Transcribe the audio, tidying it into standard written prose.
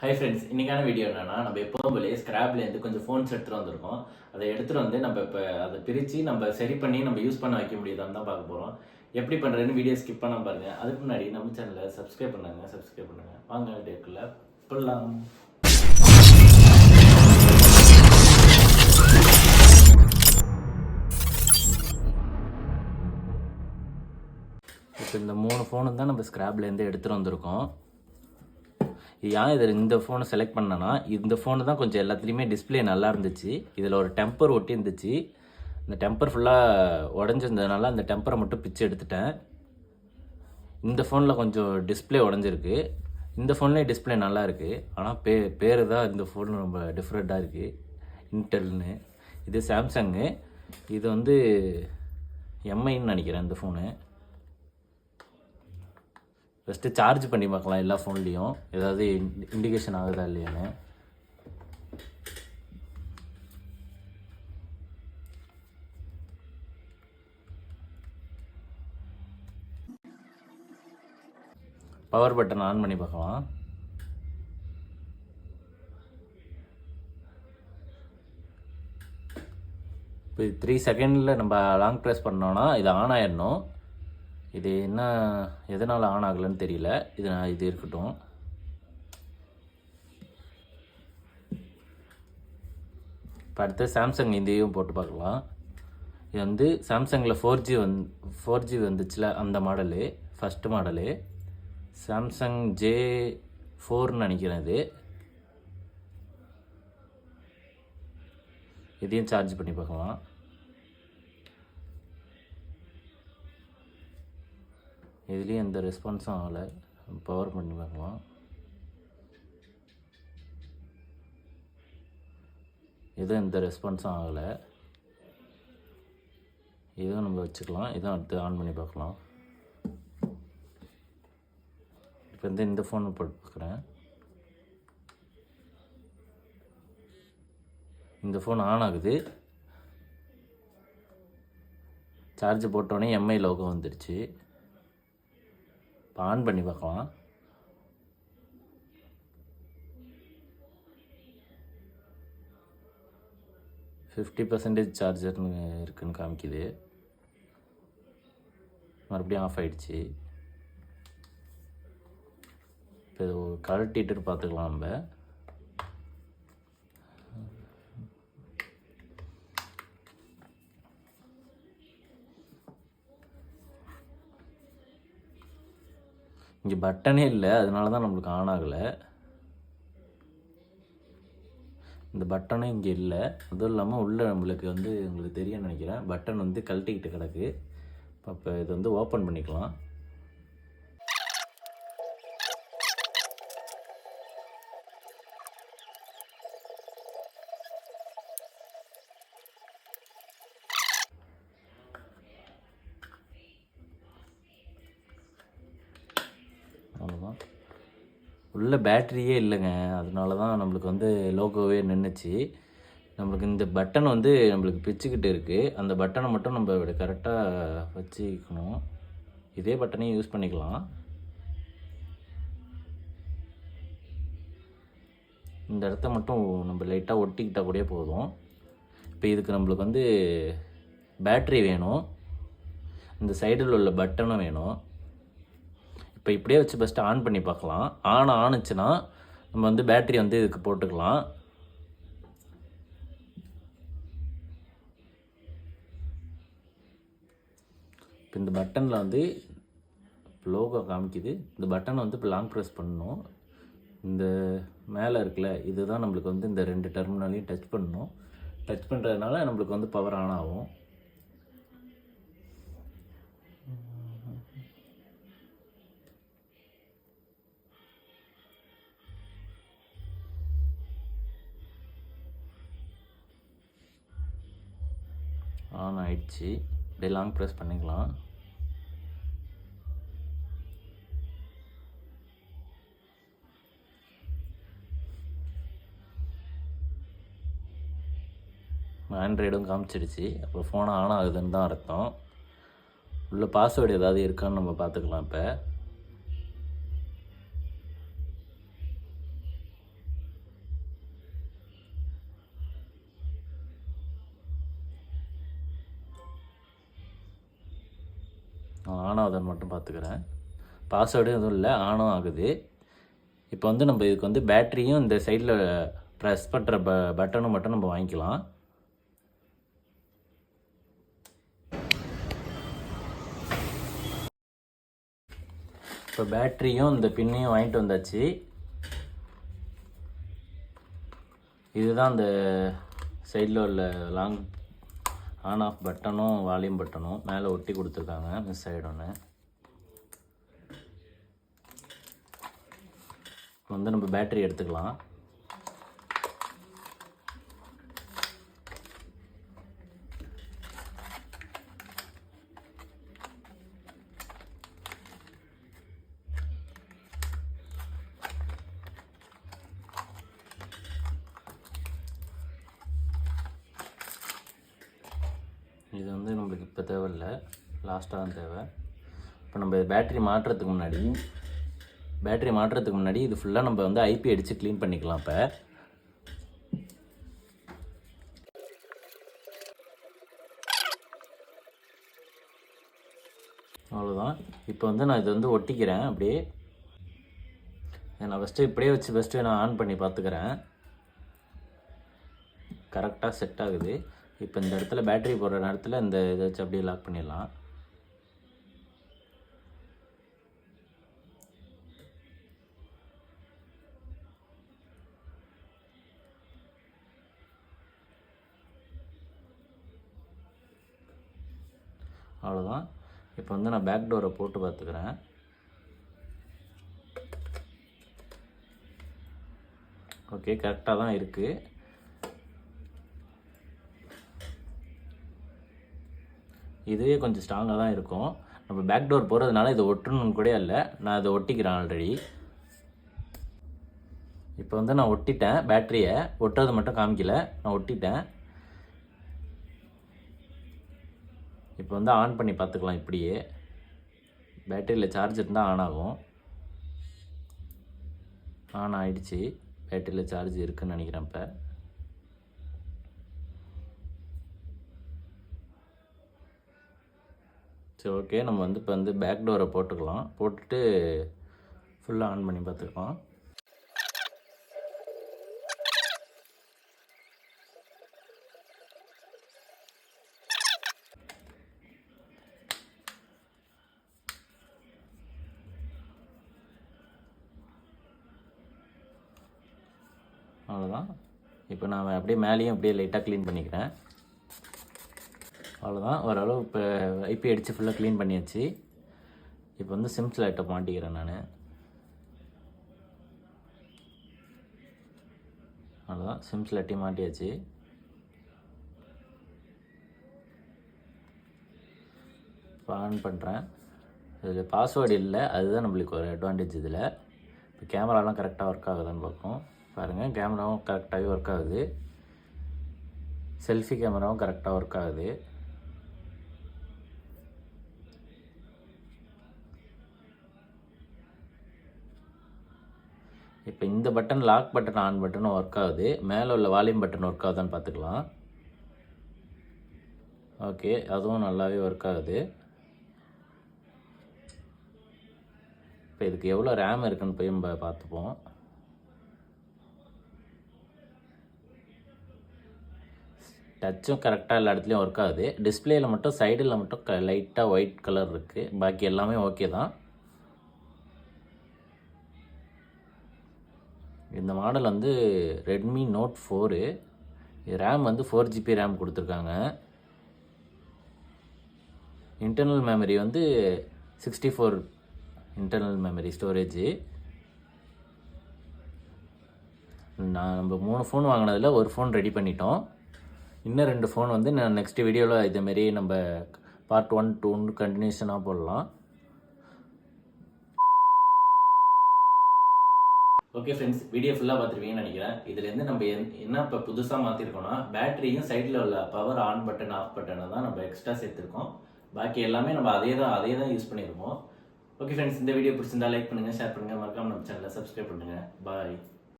Hi friends, இன்றைக்கான video என்னென்னா நம்ம எப்போதும் போலே ஸ்க்ராப்லேருந்து கொஞ்சம் ஃபோன்ஸ் எடுத்துகிட்டு வந்திருக்கோம். அதை எடுத்துகிட்டு வந்து நம்ம இப்போ அதை பிரித்து நம்ம சரி பண்ணி நம்ம யூஸ் பண்ண வைக்க முடியுதான்னு தான் பார்க்க போகிறோம். எப்படி பண்ணுறதுன்னு வீடியோ ஸ்கிப் பண்ண பாருங்கள். அதுக்கு முன்னாடி நம்ம சேனலை சப்ஸ்கிரைப் பண்ணுங்கள். வாங்க வீடியோக்குள்ள போகலாம். இப்போ இந்த 3 ஃபோனு தான் நம்ம ஸ்க்ராப்லேருந்து எடுத்துகிட்டு வந்திருக்கோம். ஏன் இதில் இந்த ஃபோனை செலக்ட் பண்ணேன்னா, இந்த ஃபோனு தான் கொஞ்சம் எல்லாத்துலேயுமே டிஸ்பிளே நல்லா இருந்துச்சு. இதில் ஒரு டெம்பர் ஒட்டி இருந்துச்சு. இந்த டெம்பர் ஃபுல்லாக உடஞ்சிருந்ததுனால அந்த டெம்பரை மட்டும் பிச்சு எடுத்துட்டேன். இந்த ஃபோனில் கொஞ்சம் டிஸ்பிளே உடஞ்சிருக்கு. இந்த ஃபோன்லேயே டிஸ்பிளே நல்லா இருக்குது. ஆனால் பேர் தான் இந்த ஃபோன் ரொம்ப டிஃப்ரெண்ட்டாக இருக்குது, இன்டெல்னு. இது சாம்சங்கு. இது வந்து எம்ஐன்னு நினைக்கிறேன் இந்த ஃபோனு. ஃபஸ்ட்டு சார்ஜ் பண்ணி பார்க்கலாம் எல்லா ஃபோன்லேயும், ஏதாவது இண்டிகேஷன் ஆகுதா இல்லையான்னு. பவர் பட்டன் ஆன் பண்ணி பார்க்கலாம். இப்போ 3 செகண்டில் நம்ம லாங் ப்ரெஸ் பண்ணோன்னா இது ஆன் ஆயிடணும். இது என்ன எதனால் ஆன் ஆகலைன்னு தெரியல. இது இருக்கட்டும். இப்போ அடுத்து சாம்சங் இதையும் போட்டு பார்க்கலாம். இது வந்து சாம்சங்கில் 4G வந்துச்சுல, அந்த மாடலு, ஃபஸ்ட்டு மாடலு சாம்சங் J4ன்னு நினைக்கிறேன். இதையும் சார்ஜ் பண்ணி பார்க்கலாம். இதுலேயும் எந்த ரெஸ்பான்ஸும் ஆகலை. பவர் பண்ணி பார்க்கலாம். எதுவும் எந்த ரெஸ்பான்ஸும் ஆகலை. இதுவும் நம்ம வச்சுக்கலாம். இதுவும் அடுத்து ஆன் பண்ணி பார்க்கலாம். இப்போ வந்து இந்த ஃபோன் போட்டு பார்க்குறேன். இந்த ஃபோன் ஆன் ஆகுது. சார்ஜ் போட்டோடனே எம்ஐ லோகோ வந்துடுச்சு. இப்போ ஆன் பண்ணி பார்க்கலாம். %50 சார்ஜர்னு இருக்குன்னு காமிக்குது. மறுபடியும் ஆஃப் ஆகிடுச்சு. இப்போ இது கழட்டிட்டு பார்த்துக்கலாம் நம்ம. இங்கே பட்டனே இல்லை, அதனால தான் நம்மளுக்கு ஆன் ஆகலை. இந்த பட்டனும் இங்கே இல்லை. அதுவும் இல்லாமல் உள்ளே நம்மளுக்கு வந்து உங்களுக்கு தெரியும்னு நினைக்கிறேன், பட்டன் வந்து கழட்டிக்கிட்டு கிடக்கு. இப்போ இது வந்து ஓப்பன் பண்ணிக்கலாம். அவ்வளோதான். உள்ள பேட்டரியே இல்லைங்க, அதனால தான் நம்மளுக்கு வந்து லோகோவே நின்றுச்சு. நம்மளுக்கு இந்த பட்டன் வந்து நம்மளுக்கு பிச்சுக்கிட்டு இருக்குது. அந்த பட்டனை மட்டும் நம்ம இப்படி கரெக்டாக வச்சுக்கணும். இதே பட்டனையும் யூஸ் பண்ணிக்கலாம். இந்த இடத்த மட்டும் நம்ம லைட்டாக ஒட்டிக்கிட்டால் கூட போதும். இப்போ இதுக்கு நம்மளுக்கு வந்து பேட்ரி வேணும், இந்த சைடில் உள்ள பட்டனும் வேணும். இப்போ இப்படியே வச்சு ஃபஸ்ட்டு ஆன் பண்ணி பார்க்கலாம். ஆணுச்சுன்னா நம்ம வந்து பேட்ரி வந்து இதுக்கு போட்டுக்கலாம். இப்போ இந்த பட்டனில் வந்து லோகோ காமிக்குது. இந்த பட்டனை வந்து இப்போ லாங் ப்ரெஸ் பண்ணணும். இந்த மேலே இருக்குல்ல, இதுதான் நம்மளுக்கு வந்து இந்த 2 டெர்மினலையும் டச் பண்ணணும். டச் பண்ணுறதுனால நம்மளுக்கு வந்து பவர் ஆன் ஆகும். ஆன் ஆயிடுச்சு. இப்படியே லாங் ப்ரெஸ் பண்ணிக்கலாம். ஆண்ட்ராய்டும் காமிச்சிடுச்சு. அப்போ ஃபோன் ஆன் ஆகுதுன்னு தான் அர்த்தம். உள்ள பாஸ்வேர்டு ஏதாவது இருக்கான்னு நம்ம பார்த்துக்கலாம். இப்போ ஆன் ஆகுதுன்னு மட்டும் பார்த்துக்கிறேன். பாஸ்வேர்டு எதுவும் இல்லை, ஆனும் ஆகுது. இப்போ வந்து நம்ம இதுக்கு வந்து பேட்டரியும் இந்த சைடில் ப்ரெஸ் பண்ணுற பட்டனும் மட்டும் நம்ம வாங்கிக்கலாம். இப்போ பேட்டரியும் இந்த பின்னையும் வாங்கிட்டு வந்தாச்சு. இதுதான் அந்த சைடில் உள்ள லாங் ஆன் ஆஃப் பட்டனும் வால்யூம் பட்டனும் மேலே ஒட்டி கொடுத்துருக்காங்க, மிஸ் ஆகிடும்னு. வந்து நம்ம பேட்டரி எடுத்துக்கலாம். இது வந்து நம்மளுக்கு இப்போ தேவையில்லை, லாஸ்ட்டாக தான் தேவை. இப்போ நம்ம பேட்டரி மாட்டுறதுக்கு முன்னாடி இது ஃபுல்லாக நம்ம வந்து ஐபி அடித்து க்ளீன் பண்ணிக்கலாம். இப்போ அவ்வளோதான். இப்போ வந்து நான் இதை வந்து ஒட்டிக்கிறேன். அப்படியே நான் இப்படியே வச்சு நான் ஆன் பண்ணி பார்த்துக்கிறேன். கரெக்டாக செட் ஆகுது. இப்போ இந்த இடத்துல பேட்டரி போடுற நேரத்தில் இந்த இதை வச்சு அப்படியே லாக் பண்ணிடலாம். அவ்வளோதான். இப்போ வந்து நான் பேக் டோரை போட்டு பார்த்துக்கிறேன். ஓகே, கரெக்டாக தான் இருக்குது. இதுவே கொஞ்சம் ஸ்ட்ராங்காக தான் இருக்கும். நம்ம பேக் டோர் போகிறதுனால இதை ஒட்டணும்னு கூட இல்லை, நான் இதை ஒட்டிக்கிறேன் ஆல்ரெடி. இப்போ வந்து நான் ஒட்டிட்டேன். பேட்டரியை ஒட்டுறது மட்டும் காமிக்கல, நான் ஒட்டிட்டேன். இப்போ வந்து ஆன் பண்ணி பார்த்துக்கலாம். இப்படியே பேட்டரியில் சார்ஜ் இருந்தால் ஆன் ஆகும். ஆன் ஆகிடுச்சு. பேட்டரியில் சார்ஜ் இருக்குதுன்னு நினைக்கிறேன். இப்போ சரி, ஓகே. நம்ம வந்து இப்போ வந்து பேக் டோரை போட்டுக்கலாம். போட்டுட்டு ஃபுல்லாக ஆன் பண்ணி பார்த்துக்கலாம். அவ்வளோதான். இப்போ நான் அப்படியே மேலேயும் அப்படியே லைட்டாக க்ளீன் பண்ணிக்கிறேன். அவ்வளோதான். ஓரளவு இப்போ ஐபி அடித்து ஃபுல்லாக க்ளீன் பண்ணியாச்சு. இப்போ வந்து சிம் செலக்டர் மாட்டிக்கிறேன் நான். அவ்வளோதான், சிம் செலக்டர் மாட்டியாச்சு. இப்போ ஆன் பண்ணுறேன். இதில் பாஸ்வேர்டு இல்லை, அதுதான் நம்மளுக்கு ஒரு அட்வான்டேஜ். இதில் இப்போ கேமராலாம் கரெக்டாக ஒர்க் ஆகுதான்னு பார்ப்போம். பாருங்கள், கேமராவும் கரெக்டாகவே ஒர்க் ஆகுது. செல்ஃபி கேமராவும் கரெக்டாக ஒர்க் ஆகுது. இப்போ இந்த பட்டன் லாக் பட்டன் ஆன் பட்டனும் ஒர்க் ஆகுது. மேலே உள்ள வால்யூம் பட்டன் ஒர்க் ஆகுதான்னு பார்த்துக்கலாம். ஓகே, அதுவும் நல்லாவே ஒர்க் ஆகுது. இப்போ இதுக்கு எவ்வளோ ரேம் இருக்குன்னு போய் நம்ம பார்த்துப்போம். டச்சும் கரெக்டாக எல்லா இடத்துலையும் ஒர்க் ஆகுது. டிஸ்பிளேயில் மட்டும் சைடில் மட்டும் லைட்டாக ஒயிட் கலர் இருக்குது. பாக்கி எல்லாமே ஓகே தான். இந்த மாடல் வந்து ரெட்மி நோட் 4. ரேம் வந்து 4GB ரேம் கொடுத்துருக்காங்க. இன்டர்னல் மெமரி வந்து 64 இன்டர்னல் மெமரி ஸ்டோரேஜு. நம்ம 3 ஃபோன் வாங்கினதில் ஒரு ஃபோன் ரெடி பண்ணிட்டோம். இன்னும் 2 ஃபோன் வந்து நான் நெக்ஸ்ட் வீடியோவில் இதேமாரி நம்ம பார்ட் 1, 2 கண்டினியூஷனாக போடலாம். ஓகே ஃப்ரெண்ட்ஸ், வீடியோ ஃபுல்லாக பார்த்துருவீங்கன்னு நினைக்கிறேன். இதுலேருந்து நம்ம என்ன இப்போ புதுசாக மாற்றிருக்கோம்னா, பேட்டரியும் சைடில் உள்ள பவர் ஆன் பட்டன் ஆஃப் பட்டனை தான் நம்ம எக்ஸ்ட்ரா சேர்த்துருக்கோம். பாக்கி எல்லாமே நம்ம அதே தான் யூஸ் பண்ணியிருக்கோம். ஓகே ஃப்ரெண்ட்ஸ், இந்த வீடியோ பிடிச்சிருந்தா லைக் பண்ணுங்கள், ஷேர் பண்ணுங்கள், மறக்காம நம்ம சேனலை சப்ஸ்கிரைப் பண்ணுங்கள். பாய்.